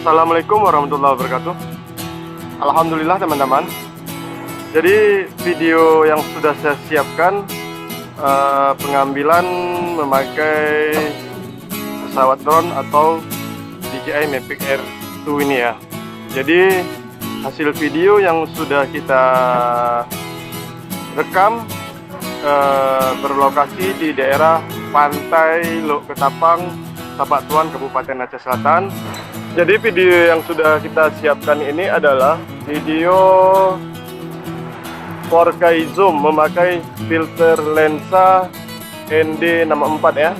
Assalamualaikum warahmatullahi wabarakatuh. Alhamdulillah teman-teman. Jadi video yang sudah saya siapkan pengambilan memakai pesawat drone atau DJI Mavic Air 2 ini ya. Jadi hasil video yang sudah kita rekam berlokasi di daerah Pantai Lok Ketapang, Tapak Tuan, Kabupaten Aceh Selatan. Jadi video yang sudah kita siapkan ini adalah video 4K zoom memakai filter lensa ND64 ya.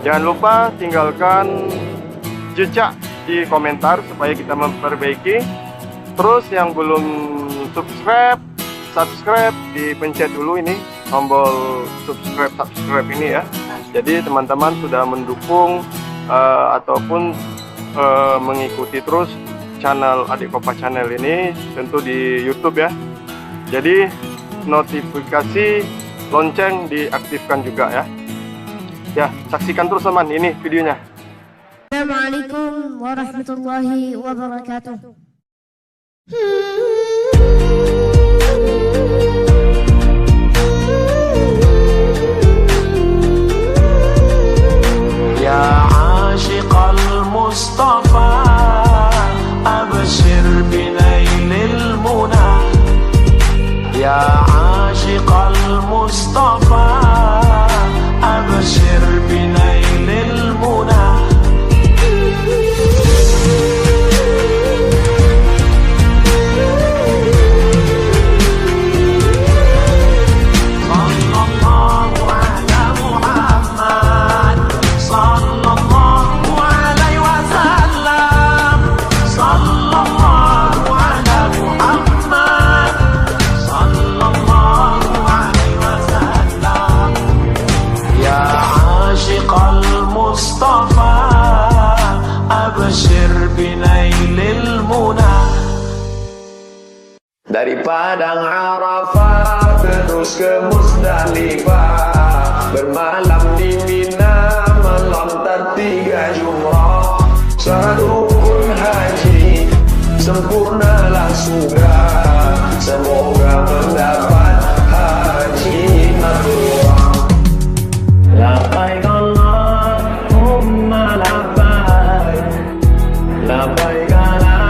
Jangan lupa tinggalkan jejak di komentar supaya kita memperbaiki. Terus yang belum subscribe dipencet dulu ini tombol subscribe ini ya. Jadi teman-teman sudah mendukung ataupun mengikuti terus channel Adik Kopa Channel ini tentu di YouTube ya. Jadi notifikasi lonceng diaktifkan juga ya. Ya, saksikan terus teman ini videonya. Assalamualaikum warahmatullahi wabarakatuh. Ya ashiqal Mustafa abshir binailil muna. Ya ashiqal Mustafa abshir binailil muna. Dari Padang Arafah terus ke Musdalifah, bermalam di Mina melontar 3 jumrah. Syarat rukun haji sempurnalah sudah, semoga mendapat haji mabrur. Labbaik Allahumma labbaik, labbaik la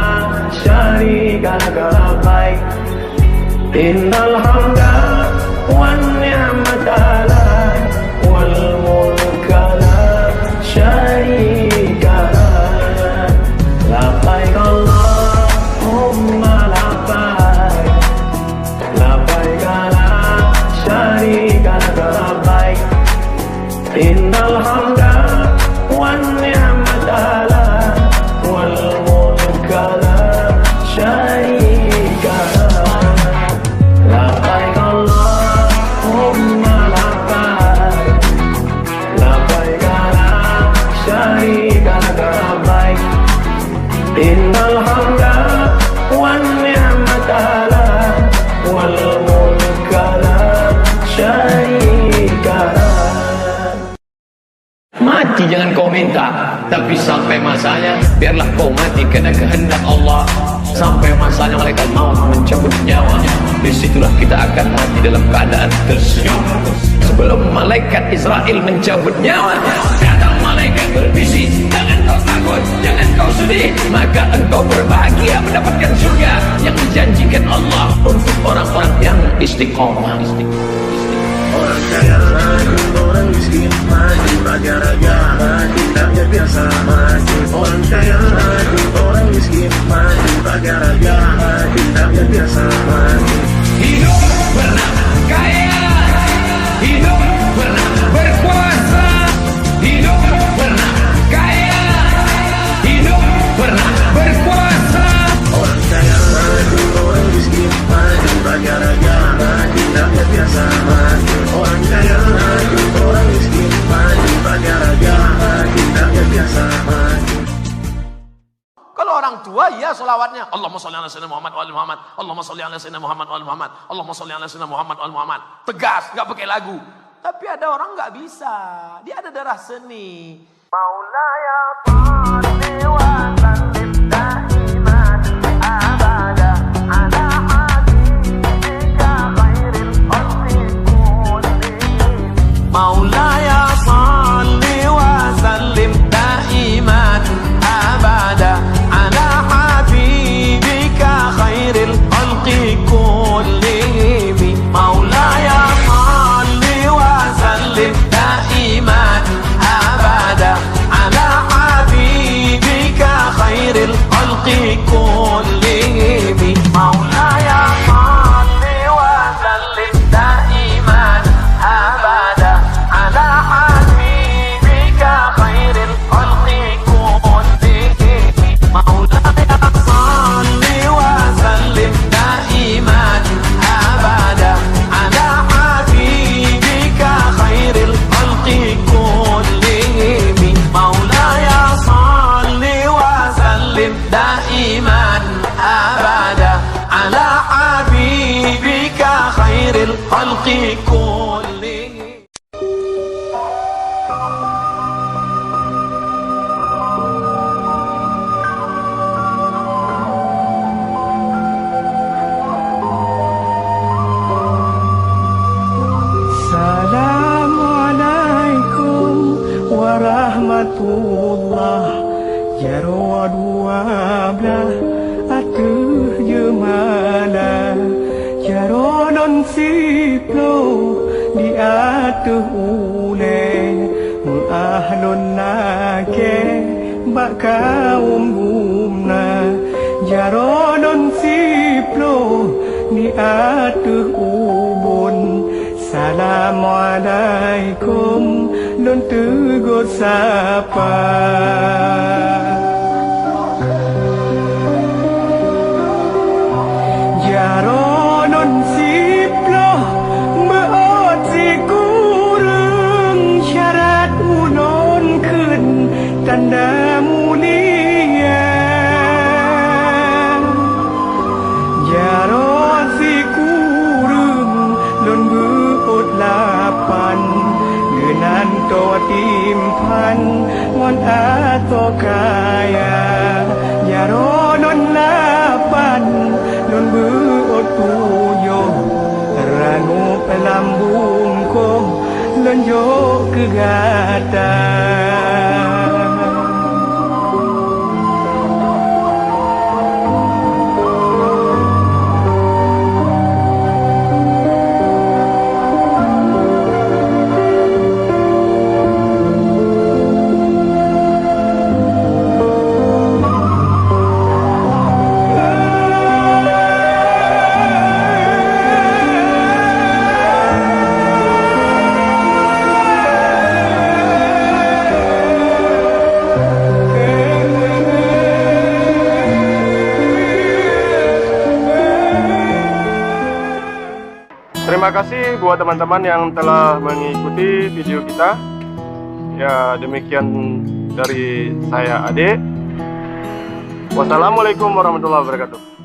syarika laka labbaik. Innal hamda wan ni'mata lak wal mulka la syarika lak. Labbaik Allahumma labbaik, labbaik la syarika lak labbaik. Innal hamda wan ni'mata lak wal mulka la syarika lak. Innal hamda wan ni'mata lak wal mulka la syarika lak. Mati jangan kau minta, tapi sampai masanya biarlah kau mati karena kehendak Allah. Sampai masanya malaikat maut mencabut nyawanya, disitulah kita akan mati dalam keadaan tersenyum. Sebelum malaikat Israel mencabut nyawanya, datang malaikat berbisik, jangan kau takut, jangan kau sedih, maka engkau berbahagia mendapatkan surga yang dijanjikan Allah untuk orang-orang yang istiqomah. Orang kaya maju, orang miskin maju, raja-raja maju, rakyat biasa maju. Orang kaya maju, orang miskin maju, raja-raja maju, rakyat biasa maju. Hidup pernah kaya, hidup pernah berkuasa, hidup pernah kaya, hidup pernah berkuasa. Orang kaya maju, orang miskin maju, raja-raja maju, rakyat biasa maju. Orang kaya maju, orang miskin maju, raja-raja maju, rakyat biasa maju. Kalau orang tua ya selawatnya Allahumma sholli ala sayyidina Muhammad wa ali Muhammad, Allahumma sholli ala sayyidina Muhammad wa ali Muhammad, Allahumma sholli ala sayyidina Muhammad wa ali Muhammad. Tegas, nggak pakai lagu. Tapi ada orang nggak bisa, dia ada darah seni. Maulaya كله. Assalamualaikum warahmatullah. Ya roh 12 atuh jemala. Ya roh non siplo di atuh ule. Ahlun nake bak kaum gumna. Ya roh non siplo di atuh ubun. Assalamualaikum lon tegur sapa. Jaronon siplo meot si kurung syarat ulon kun tanda mulia. Jaron si kurung lon beot lapan dengan to timpan ngon ato kaya. Jaronon lapan lon beot tuyo ranu pelambung ko lon yo kegata. Terima kasih buat teman-teman yang telah mengikuti video kita. Ya, demikian dari saya Ade. Wassalamualaikum warahmatullahi wabarakatuh.